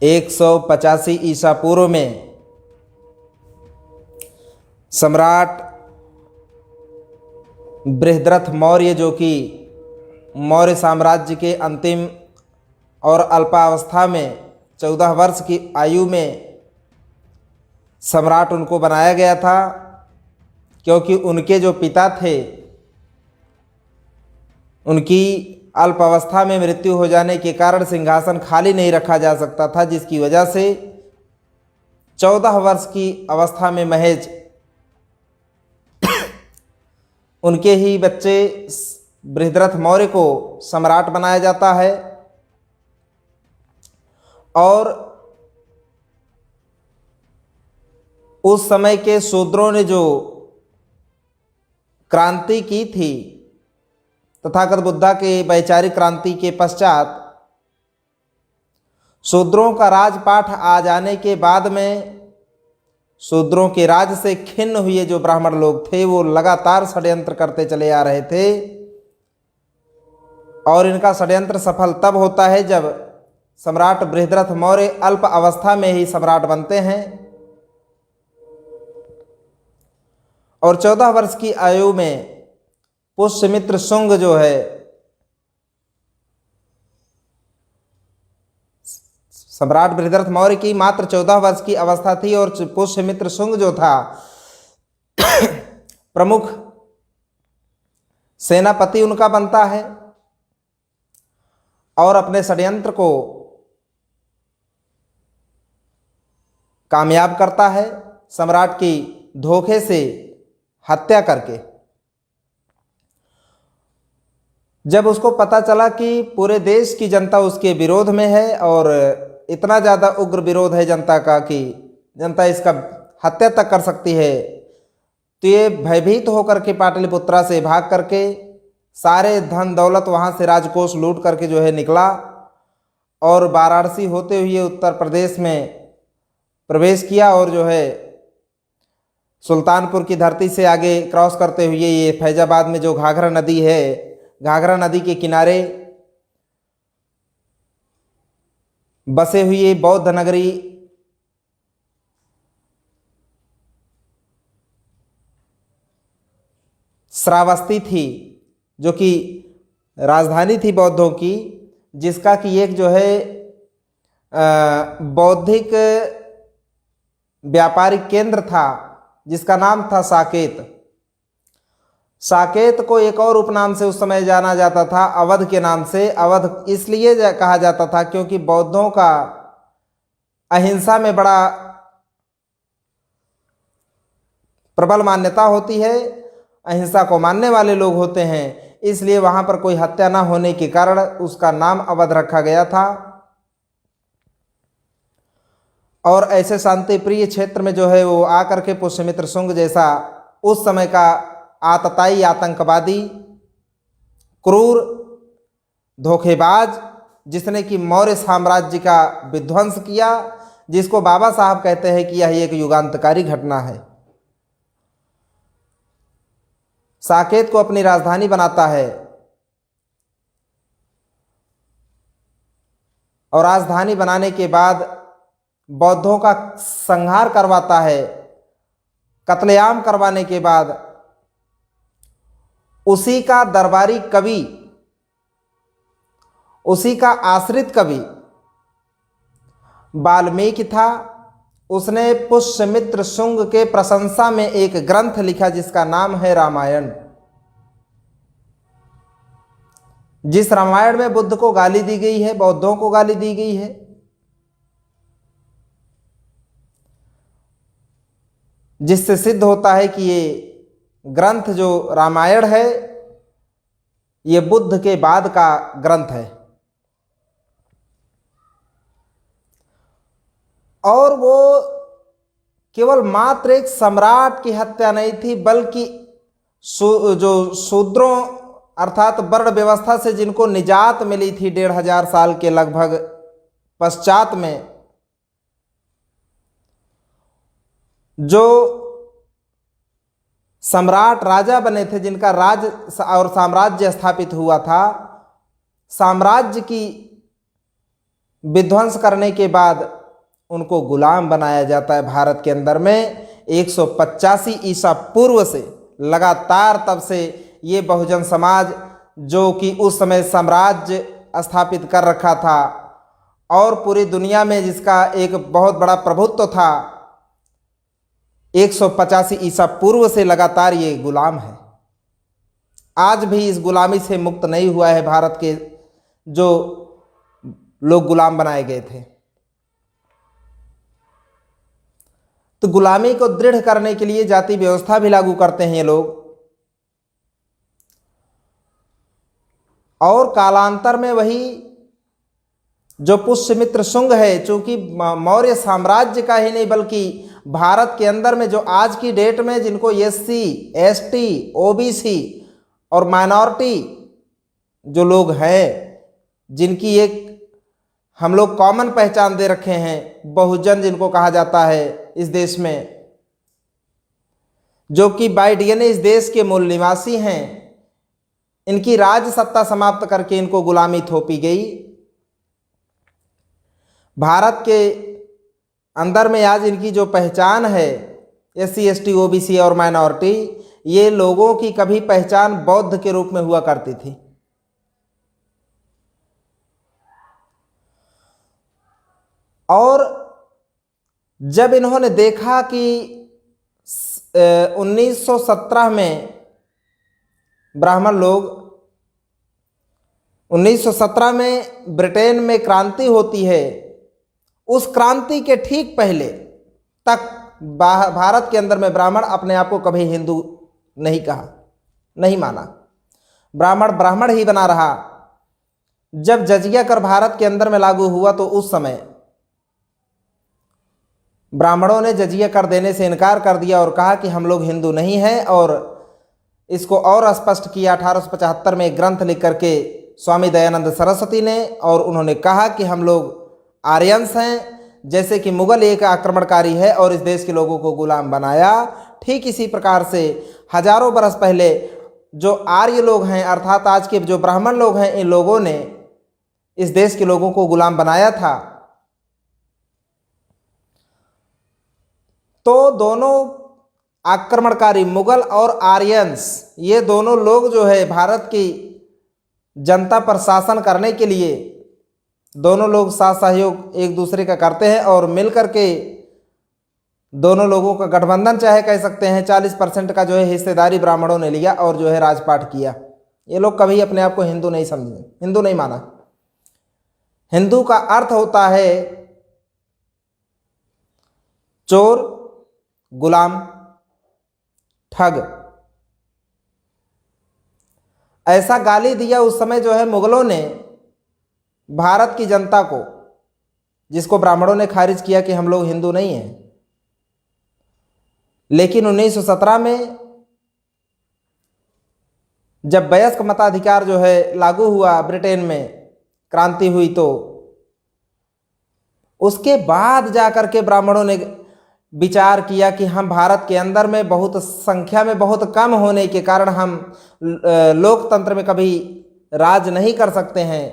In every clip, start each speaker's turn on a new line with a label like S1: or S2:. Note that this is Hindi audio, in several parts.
S1: 185 ईसा पूर्व में सम्राट बृहद्रथ मौर्य, जो कि मौर्य साम्राज्य के अंतिम और अल्पावस्था में 14 वर्ष की आयु में सम्राट उनको बनाया गया था, क्योंकि उनके जो पिता थे उनकी अल्पावस्था में मृत्यु हो जाने के कारण सिंहासन खाली नहीं रखा जा सकता था, जिसकी वजह से 14 वर्ष की अवस्था में महज उनके ही बच्चे बृहद्रथ मौर्य को सम्राट बनाया जाता है। और उस समय के शूद्रों ने जो क्रांति की थी, तथागत बुद्धा के वैचारिक क्रांति के पश्चात शूद्रों का राजपाठ आ जाने के बाद में शूद्रों के राज से खिन्न हुए जो ब्राह्मण लोग थे वो लगातार षड्यंत्र करते चले आ रहे थे। और इनका षड्यंत्र सफल तब होता है जब सम्राट बृहद्रथ मौर्य अल्प अवस्था में ही सम्राट बनते हैं और 14 वर्ष की आयु में पुष्यमित्र शुंग जो है सम्राट बृहद्रथ मौर्य की मात्र 14 वर्ष की अवस्था थी और पुष्यमित्र शुंग जो था प्रमुख सेनापति उनका बनता है और अपने षड्यंत्र को कामयाब करता है, सम्राट की धोखे से हत्या करके। जब उसको पता चला कि पूरे देश की जनता उसके विरोध में है और इतना ज़्यादा उग्र विरोध है जनता का कि जनता इसका हत्या तक कर सकती है, तो ये भयभीत होकर के पाटलिपुत्रा से भाग करके सारे धन दौलत वहाँ से राजकोष लूट करके जो है निकला और वाराणसी होते हुए उत्तर प्रदेश में प्रवेश किया और जो है सुल्तानपुर की धरती से आगे क्रॉस करते हुए ये फैजाबाद में जो घाघरा नदी है, घाघरा नदी के किनारे बसे हुए बौद्ध नगरी श्रावस्ती थी, जो कि राजधानी थी बौद्धों की, जिसका कि एक जो है बौद्धिक व्यापारिक केंद्र था जिसका नाम था साकेत। साकेत को एक और उपनाम से उस समय जाना जाता था, अवध के नाम से। अवध इसलिए कहा जाता था क्योंकि बौद्धों का अहिंसा में बड़ा प्रबल मान्यता होती है, अहिंसा को मानने वाले लोग होते हैं, इसलिए वहां पर कोई हत्या ना होने के कारण उसका नाम अवध रखा गया था। और ऐसे शांति प्रिय क्षेत्र में जो है वो आकर के पुष्यमित्र शुंग जैसा उस समय का आतताई आतंकवादी, क्रूर, धोखेबाज, जिसने कि मौर्य साम्राज्य का विध्वंस किया, जिसको बाबा साहब कहते हैं कि यह एक युगांतकारी घटना है, साकेत को अपनी राजधानी बनाता है और राजधानी बनाने के बाद बौद्धों का संहार करवाता है। कत्लेआम करवाने के बाद उसी का दरबारी कवि, उसी का आश्रित कवि वाल्मीकि था, उसने पुष्यमित्र शुंग के प्रशंसा में एक ग्रंथ लिखा जिसका नाम है रामायण। जिस रामायण में बुद्ध को गाली दी गई है, बौद्धों को गाली दी गई है, जिससे सिद्ध होता है कि ये ग्रंथ जो रामायण है ये बुद्ध के बाद का ग्रंथ है। और वो केवल मात्र एक सम्राट की हत्या नहीं थी, बल्कि जो शूद्रों अर्थात वर्ण व्यवस्था से जिनको निजात मिली थी 1500 साल के लगभग पश्चात में, जो सम्राट राजा बने थे, जिनका राज और साम्राज्य स्थापित हुआ था, साम्राज्य की विध्वंस करने के बाद उनको गुलाम बनाया जाता है भारत के अंदर में। 185 ईसा पूर्व से लगातार तब से ये बहुजन समाज, जो कि उस समय साम्राज्य स्थापित कर रखा था और पूरी दुनिया में जिसका एक बहुत बड़ा प्रभुत्व था, 185 ईसा पूर्व से लगातार ये गुलाम है। आज भी इस गुलामी से मुक्त नहीं हुआ है भारत के जो लोग गुलाम बनाए गए थे। तो गुलामी को दृढ़ करने के लिए जाति व्यवस्था भी लागू करते हैं ये लोग, और कालांतर में वही जो पुष्यमित्र शुंग है, चूंकि मौर्य साम्राज्य का ही नहीं बल्कि भारत के अंदर में जो आज की डेट में जिनको एससी, एसटी, ओबीसी और माइनॉरिटी जो लोग हैं, जिनकी एक हम लोग कॉमन पहचान दे रखे हैं, बहुजन जिनको कहा जाता है इस देश में, जो कि बाय डीएनए इस देश के मूल निवासी हैं, इनकी राज सत्ता समाप्त करके इनको गुलामी थोपी गई। भारत के अंदर में आज इनकी जो पहचान है, एससी, एसटी, ओबीसी और माइनॉरिटी, ये लोगों की कभी पहचान बौद्ध के रूप में हुआ करती थी। और जब इन्होंने देखा कि 1917 में ब्राह्मण लोग, 1917 में ब्रिटेन में क्रांति होती है, उस क्रांति के ठीक पहले तक भारत के अंदर में ब्राह्मण अपने आप को कभी हिंदू नहीं कहा, नहीं माना, ब्राह्मण ब्राह्मण ही बना रहा। जब जजिया कर भारत के अंदर में लागू हुआ तो उस समय ब्राह्मणों ने जजिया कर देने से इनकार कर दिया और कहा कि हम लोग हिंदू नहीं हैं, और इसको और स्पष्ट किया 1875 में एक ग्रंथ लिख करके स्वामी दयानंद सरस्वती ने, और उन्होंने कहा कि हम लोग आर्यंस हैं, जैसे कि मुगल एक आक्रमणकारी है और इस देश के लोगों को गुलाम बनाया, ठीक इसी प्रकार से हजारों बरस पहले जो आर्य लोग हैं, अर्थात आज के जो ब्राह्मण लोग हैं, इन लोगों ने इस देश के लोगों को गुलाम बनाया था। तो दोनों आक्रमणकारी मुगल और आर्यंस, ये दोनों लोग जो है भारत की जनता पर शासन करने के लिए दोनों लोग साथ सहयोग एक दूसरे का करते हैं, और मिलकर के दोनों लोगों का गठबंधन चाहे कह सकते हैं। 40% का जो है हिस्सेदारी ब्राह्मणों ने लिया और जो है राजपाट किया। ये लोग कभी अपने आप को हिंदू नहीं समझे, हिंदू नहीं माना। हिंदू का अर्थ होता है चोर, गुलाम, ठग। ऐसा गाली दिया उस समय जो है मुगलों ने भारत की जनता को, जिसको ब्राह्मणों ने खारिज किया कि हम लोग हिंदू नहीं हैं। लेकिन 1917 में जब वयस्क मताधिकार जो है लागू हुआ, ब्रिटेन में क्रांति हुई, तो उसके बाद जाकर के ब्राह्मणों ने विचार किया कि हम भारत के अंदर में बहुत संख्या में बहुत कम होने के कारण हम लोकतंत्र में कभी राज नहीं कर सकते हैं।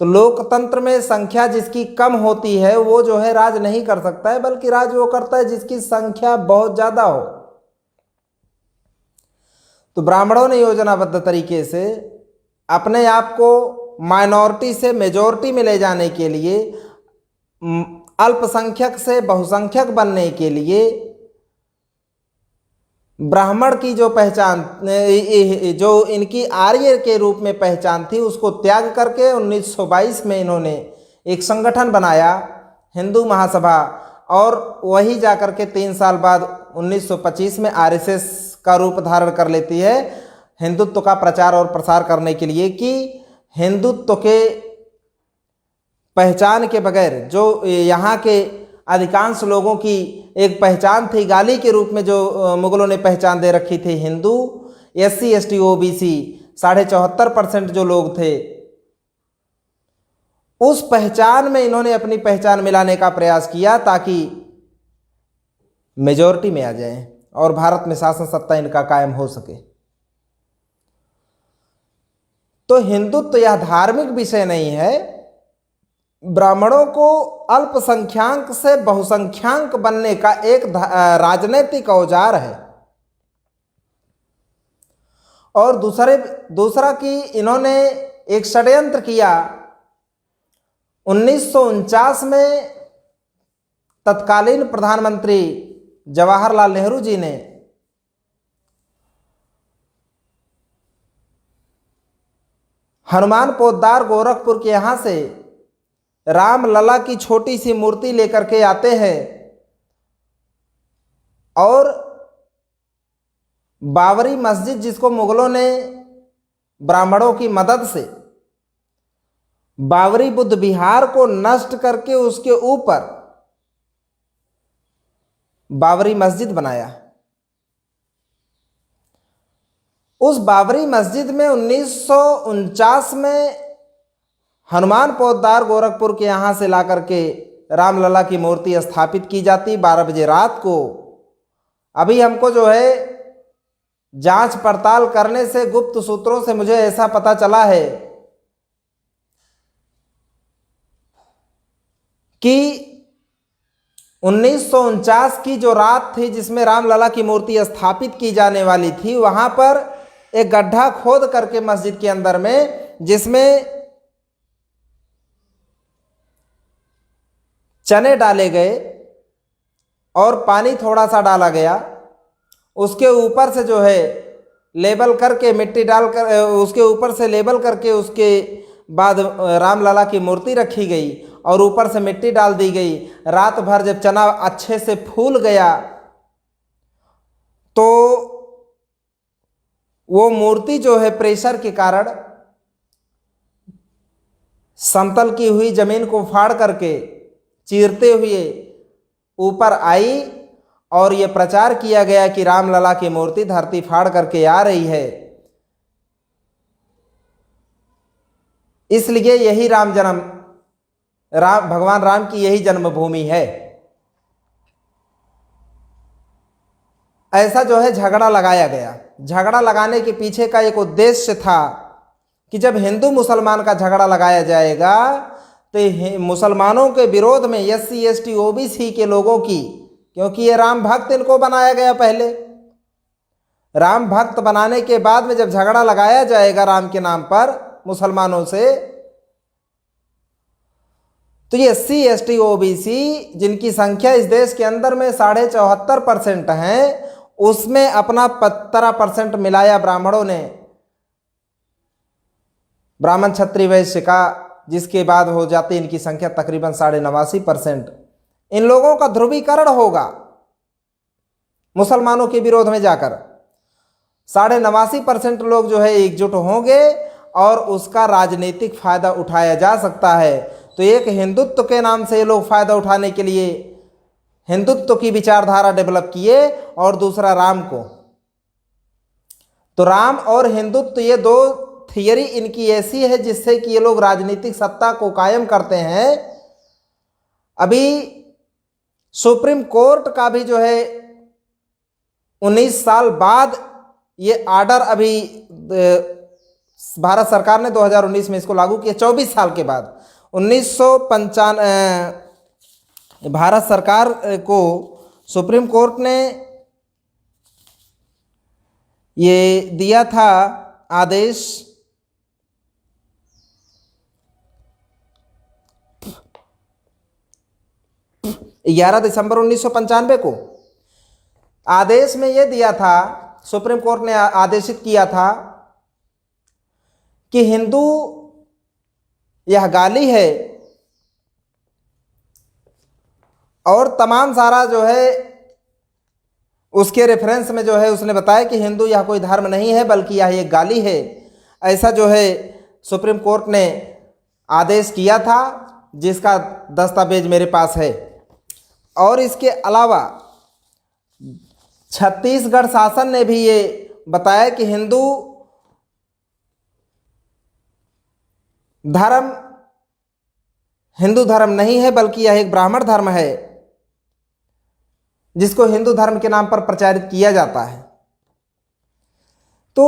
S1: तो लोकतंत्र में संख्या जिसकी कम होती है वो जो है राज नहीं कर सकता है, बल्कि राज वो करता है जिसकी संख्या बहुत ज्यादा हो। तो ब्राह्मणों ने योजनाबद्ध तरीके से अपने आप को माइनॉरिटी से मेजॉरिटी में ले जाने के लिए, अल्पसंख्यक से बहुसंख्यक बनने के लिए, ब्राह्मण की जो पहचान, जो इनकी आर्य के रूप में पहचान थी, उसको त्याग करके 1922 में इन्होंने एक संगठन बनाया, हिंदू महासभा, और वही जाकर के 3 साल बाद 1925 में आरएसएस का रूप धारण कर लेती है, हिंदुत्व का प्रचार और प्रसार करने के लिए कि हिंदुत्व के पहचान के बगैर जो यहाँ के अधिकांश लोगों की एक पहचान थी, गाली के रूप में जो मुगलों ने पहचान दे रखी थी, हिंदू, एससी, एसटी, ओबीसी 74.5% जो लोग थे, उस पहचान में इन्होंने अपनी पहचान मिलाने का प्रयास किया ताकि मेजॉरिटी में आ जाए और भारत में शासन सत्ता इनका कायम हो सके। तो हिंदुत्व यह धार्मिक विषय नहीं है, ब्राह्मणों को अल्पसंख्याक से बहुसंख्याक बनने का एक राजनीतिक औजार है। और दूसरा कि इन्होंने एक षड्यंत्र किया 1949 में तत्कालीन प्रधानमंत्री जवाहरलाल नेहरू जी ने हनुमान पोद्दार गोरखपुर के यहाँ से रामलला की छोटी सी मूर्ति लेकर के आते हैं और बाबरी मस्जिद, जिसको मुगलों ने ब्राह्मणों की मदद से बाबरी बुद्ध विहार को नष्ट करके उसके ऊपर बाबरी मस्जिद बनाया। उस बाबरी मस्जिद में 1949 में हनुमान पोद्दार गोरखपुर के यहाँ से लाकर के रामलला की मूर्ति स्थापित की जाती 12 बजे रात को। अभी हमको जो है जांच पड़ताल करने से गुप्त सूत्रों से मुझे ऐसा पता चला है कि 1949 की जो रात थी जिसमें रामलला की मूर्ति स्थापित की जाने वाली थी, वहां पर एक गड्ढा खोद करके मस्जिद के अंदर में, जिसमें चने डाले गए और पानी थोड़ा सा डाला गया, उसके ऊपर से जो है लेबल करके मिट्टी डालकर उसके ऊपर से लेबल करके उसके बाद रामलला की मूर्ति रखी गई और ऊपर से मिट्टी डाल दी गई। रात भर जब चना अच्छे से फूल गया तो वो मूर्ति जो है प्रेशर के कारण समतल की हुई जमीन को फाड़ करके चीरते हुए ऊपर आई और ये प्रचार किया गया कि रामलला की मूर्ति धरती फाड़ करके आ रही है। इसलिए यही भगवान राम की यही जन्मभूमि है। ऐसा जो है झगड़ा लगाया गया। झगड़ा लगाने के पीछे का एक उद्देश्य था कि जब हिंदू मुसलमान का झगड़ा लगाया जाएगा तो मुसलमानों के विरोध में SC ST OBC के लोगों की, क्योंकि ये राम भक्त इनको बनाया गया, पहले राम भक्त बनाने के बाद में जब झगड़ा लगाया जाएगा राम के नाम पर मुसलमानों से, तो ये SC ST OBC जिनकी संख्या इस देश के अंदर में 74.5% है, उसमें अपना 15% मिलाया ब्राह्मणों ने, ब्राह्मण क्षत्रिय वैश्य का, जिसके बाद हो जाती इनकी संख्या तकरीबन 89%। इन लोगों का ध्रुवीकरण होगा मुसलमानों के विरोध में जाकर। 89% लोग जो है एकजुट होंगे और उसका राजनीतिक फायदा उठाया जा सकता है। तो एक हिंदुत्व के नाम से ये लोग फायदा उठाने के लिए हिंदुत्व की विचारधारा डेवलप किए और दूसरा राम को। तो राम और हिंदुत्व ये दो थियरी इनकी ऐसी है जिससे कि ये लोग राजनीतिक सत्ता को कायम करते हैं। अभी सुप्रीम कोर्ट का भी जो है 19 साल बाद ये आर्डर अभी भारत सरकार ने 2019 में इसको लागू किया। 24 साल के बाद 1995 भारत सरकार को सुप्रीम कोर्ट ने ये दिया था आदेश 11 दिसंबर 1995 को। आदेश में यह दिया था, सुप्रीम कोर्ट ने आदेशित किया था कि हिंदू यह गाली है और तमाम सारा जो है उसके रेफरेंस में जो है उसने बताया कि हिंदू यह कोई धर्म नहीं है बल्कि यह एक गाली है। ऐसा जो है सुप्रीम कोर्ट ने आदेश किया था, जिसका दस्तावेज मेरे पास है। और इसके अलावा छत्तीसगढ़ शासन ने भी ये बताया कि हिंदू धर्म नहीं है बल्कि यह एक ब्राह्मण धर्म है जिसको हिंदू धर्म के नाम पर प्रचारित किया जाता है। तो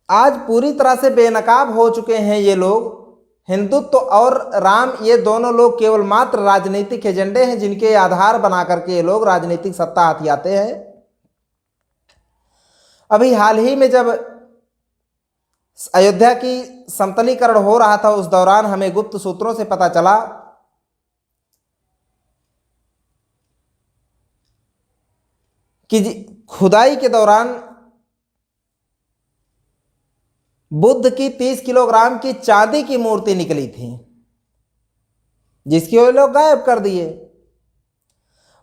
S1: आज पूरी तरह से बेनकाब हो चुके हैं ये लोग हिंदुत्व और राम ये दोनों लोग केवल मात्र राजनीतिक एजेंडे हैं जिनके आधार बना करके ये लोग राजनीतिक सत्ता हथियाते हैं। अभी हाल ही में जब अयोध्या की समतलीकरण हो रहा था, उस दौरान हमें गुप्त सूत्रों से पता चला कि खुदाई के दौरान बुद्ध की 30 किलोग्राम की चांदी की मूर्ति निकली थी, जिसकी वो लोग गायब कर दिए।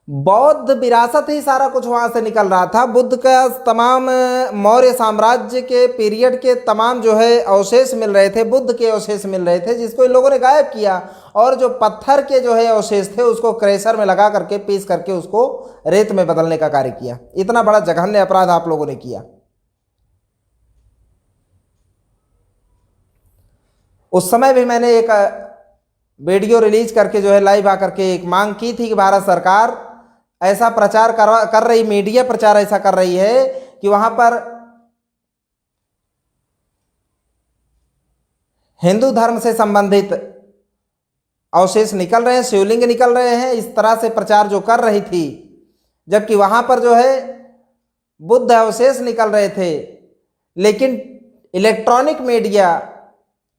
S1: बौद्ध विरासत ही सारा कुछ वहां से निकल रहा था। बुद्ध का तमाम मौर्य साम्राज्य के पीरियड के तमाम जो है अवशेष मिल रहे थे, बुद्ध के अवशेष मिल रहे थे, जिसको इन लोगों ने गायब किया। और जो पत्थर के जो है अवशेष थे उसको क्रेशर में लगा करके पीस करके उसको रेत में बदलने का कार्य किया। इतना बड़ा जघन्य अपराध आप लोगों ने किया। उस समय भी मैंने एक वीडियो रिलीज करके जो है लाइव आकर के एक मांग की थी कि भारत सरकार ऐसा प्रचार कर रही, मीडिया प्रचार ऐसा कर रही है कि वहां पर हिंदू धर्म से संबंधित अवशेष निकल रहे हैं, शिवलिंग निकल रहे हैं, इस तरह से प्रचार जो कर रही थी, जबकि वहां पर जो है बुद्ध अवशेष निकल रहे थे। लेकिन इलेक्ट्रॉनिक मीडिया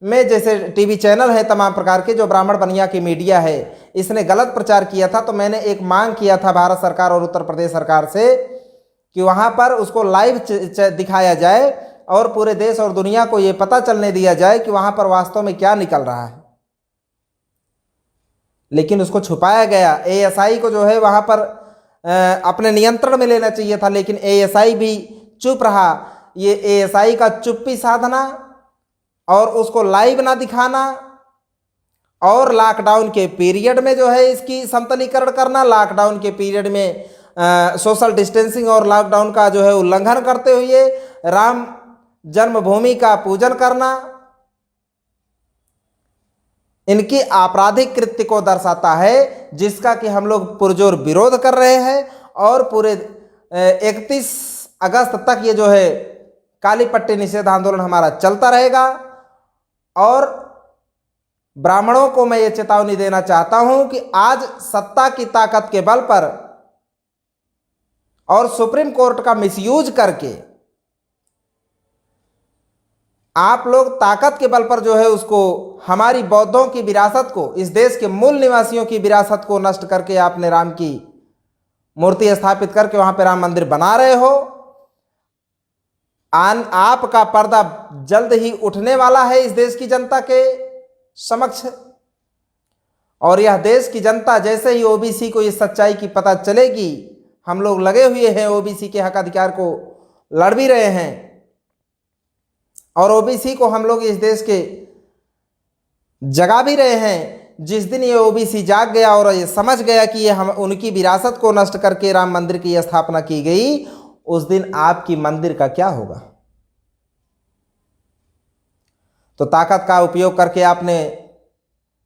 S1: में जैसे टीवी चैनल है तमाम प्रकार के, जो ब्राह्मण बनिया की मीडिया है, इसने गलत प्रचार किया था। तो मैंने एक मांग किया था भारत सरकार और उत्तर प्रदेश सरकार से कि वहां पर उसको लाइव दिखाया जाए और पूरे देश और दुनिया को ये पता चलने दिया जाए कि वहां पर वास्तव में क्या निकल रहा है। लेकिन उसको छुपाया गया। एएसआई को जो है वहां पर अपने नियंत्रण में लेना चाहिए था, लेकिन एएसआई भी चुप रहा। ये एएसआई का चुप्पी साधना और उसको लाइव ना दिखाना और लॉकडाउन के पीरियड में जो है इसकी समतलीकरण करना, लॉकडाउन के पीरियड में सोशल डिस्टेंसिंग और लॉकडाउन का जो है उल्लंघन करते हुए राम जन्मभूमि का पूजन करना, इनकी आपराधिक कृत्य को दर्शाता है, जिसका कि हम लोग पुरजोर विरोध कर रहे हैं। और पूरे 31 अगस्त तक ये जो है काली पट्टी निषेध आंदोलन हमारा चलता रहेगा। और ब्राह्मणों को मैं ये चेतावनी देना चाहता हूं कि आज सत्ता की ताकत के बल पर और सुप्रीम कोर्ट का मिसयूज करके आप लोग ताकत के बल पर जो है उसको हमारी बौद्धों की विरासत को, इस देश के मूल निवासियों की विरासत को नष्ट करके आपने राम की मूर्ति स्थापित करके वहां पे राम मंदिर बना रहे हो। आपका पर्दा जल्द ही उठने वाला है इस देश की जनता के समक्ष। और यह देश की जनता जैसे ही ओबीसी को इस सच्चाई की पता चलेगी, हम लोग लगे हुए हैं ओबीसी के हक अधिकार को लड़ भी रहे हैं। और ओबीसी को हम लोग इस देश के जगा भी रहे हैं। जिस दिन ये ओबीसी जाग गया और ये समझ गया कि ये हम उनकी विरासत को नष्ट करके राम मंदिर की स्थापना की गई, उस दिन आपकी मंदिर का क्या होगा। तो ताकत का उपयोग करके आपने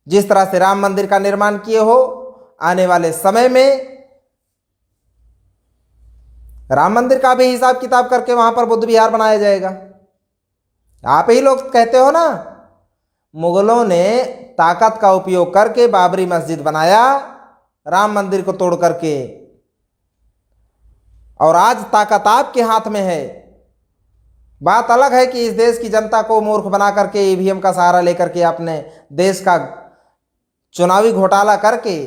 S1: जिस तरह से राम मंदिर का निर्माण किए हो, आने वाले समय में राम मंदिर का भी हिसाब किताब करके वहां पर बुद्ध विहार बनाया जाएगा। आप ही लोग कहते हो ना, मुगलों ने ताकत का उपयोग करके बाबरी मस्जिद बनाया राम मंदिर को तोड़ करके, और आज ताकत आपके हाथ में है। बात अलग है कि इस देश की जनता को मूर्ख बना करके ईवीएम का सहारा लेकर के आपने देश का चुनावी घोटाला करके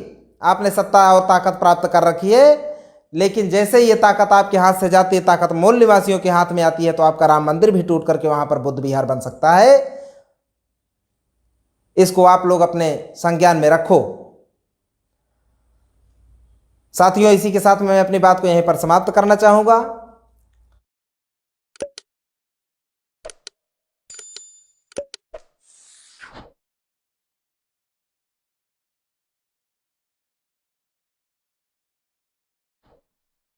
S1: आपने सत्ता और ताकत प्राप्त कर रखी है। लेकिन जैसे ही ये ताकत आपके हाथ से जाती है, ताकत मूल निवासियों के हाथ में आती है, तो आपका राम मंदिर भी टूट करके वहां पर बुद्ध विहार बन सकता है। इसको आप लोग अपने संज्ञान में रखो। साथियों, इसी के साथ मैं अपनी बात को यहीं पर समाप्त करना चाहूंगा।